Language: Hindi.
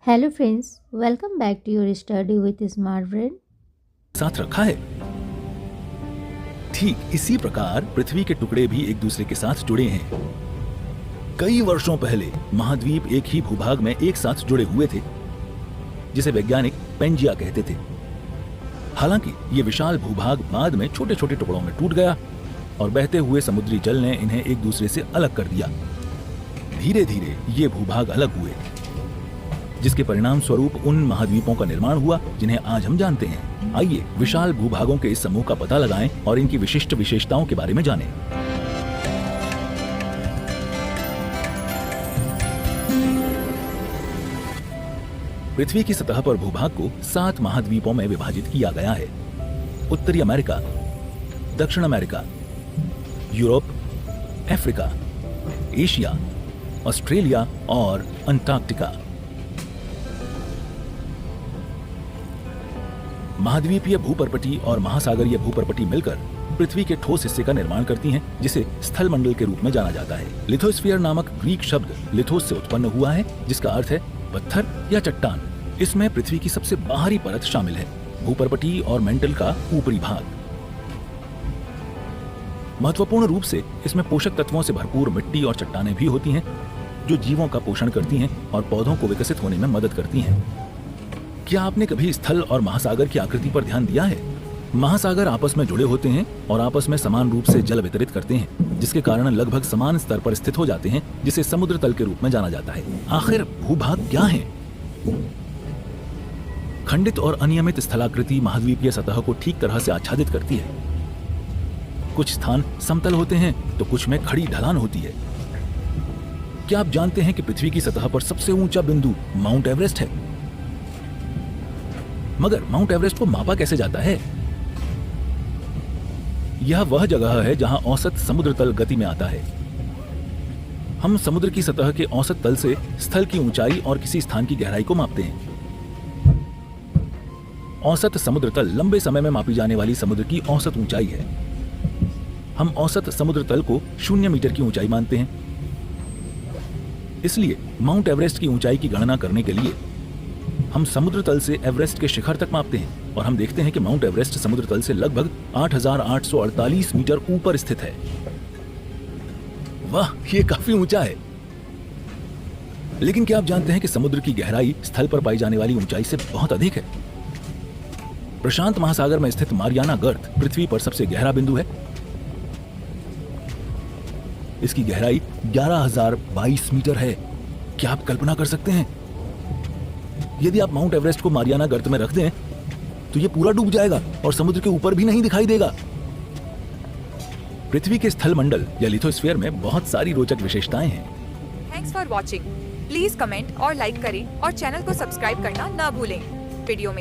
Hello friends, welcome back to your study with smart brain. साथ रखा है। ठीक इसी प्रकार पृथ्वी के टुकड़े भी एक दूसरे के साथ जुड़े हैं। कई वर्षों पहले महाद्वीप एक ही भूभाग में एक साथ जुड़े हुए थे, जिसे वैज्ञानिक पेंजिया कहते थे। हालांकि ये विशाल भूभाग बाद में छोटे छोटे टुकड़ों में टूट गया और बहते हुए समुद्री जल ने इन्हें एक दूसरे से अलग कर दिया। धीरे धीरे ये भूभाग अलग हुए, जिसके परिणाम स्वरूप उन महाद्वीपों का निर्माण हुआ जिन्हें आज हम जानते हैं। आइए विशाल भूभागों के इस समूह का पता लगाएं और इनकी विशिष्ट विशेषताओं के बारे में जानें। पृथ्वी की सतह पर भूभाग को 7 महाद्वीपों में विभाजित किया गया है। उत्तरी अमेरिका, दक्षिण America, Europe, Africa, Asia, Australia और अंटार्कटिका। महाद्वीपीय भूपर्पटी और महासागरीय भूपर्पटी मिलकर पृथ्वी के ठोस हिस्से का निर्माण करती हैं, जिसे स्थल मंडल के रूप में जाना जाता है। लिथोस्फीयर नामक ग्रीक शब्द लिथोस से उत्पन्न हुआ है, जिसका अर्थ है पत्थर या चट्टान। इसमें पृथ्वी की सबसे बाहरी परत शामिल है, भूपर्पटी और मेंटल का ऊपरी भाग। महत्वपूर्ण रूप से इसमें पोषक तत्वों से भरपूर मिट्टी और चट्टानें भी होती हैं, जो जीवों का पोषण करती हैं और पौधों को विकसित होने में मदद करती हैं। क्या आपने कभी स्थल और महासागर की आकृति पर ध्यान दिया है? महासागर आपस में जुड़े होते हैं और आपस में समान रूप से जल वितरित करते हैं, जिसके कारण लगभग समान स्तर पर स्थित हो जाते हैं, जिसे समुद्र तल के रूप में जाना जाता है। आखिर भूभाग क्या है? खंडित और अनियमित स्थलाकृति महाद्वीपीय सतह को ठीक तरह से आच्छादित करती है। कुछ स्थान समतल होते हैं तो कुछ में खड़ी ढलान होती है। क्या आप जानते हैं कि पृथ्वी की सतह पर सबसे ऊंचा बिंदु माउंट एवरेस्ट है? मगर माउंट एवरेस्ट को मापा कैसे जाता है? यह वह जगह है जहां औसत समुद्र तल गति में आता है। हम समुद्र की सतह के औसत तल से स्थल की ऊंचाई और किसी स्थान की गहराई को मापते हैं। औसत समुद्र तल लंबे समय में मापी जाने वाली समुद्र की औसत ऊंचाई है। हम औसत समुद्र तल को 0 मीटर की ऊंचाई मानते हैं। इसलिए माउंट एवरेस्ट की ऊंचाई की गणना करने के लिए हम समुद्र तल से एवरेस्ट के शिखर तक मापते हैं और हम देखते हैं कि माउंट एवरेस्ट समुद्र तल से लगभग 8,848 मीटर ऊपर स्थित है। वाह, ये काफी ऊंचा है। लेकिन क्या आप जानते हैं कि समुद्र की गहराई स्थल पर पाई जाने वाली ऊंचाई से बहुत अधिक है? प्रशांत महासागर में स्थित मारियाना गर्त पृथ्वी पर सबसे गहरा बिंदु है। इसकी गहराई 11,022 मीटर है। क्या आप कल्पना कर सकते हैं? यदि आप माउंट एवरेस्ट को मारियाना गर्त में रख दें तो यह पूरा डूब जाएगा और समुद्र के ऊपर भी नहीं दिखाई देगा। पृथ्वी के स्थल मंडल या लिथोस्फीयर में बहुत सारी रोचक विशेषताएं हैं। Thanks for watching. Please comment और लाइक करें और चैनल को सब्सक्राइब करना ना भूलें। वीडियो में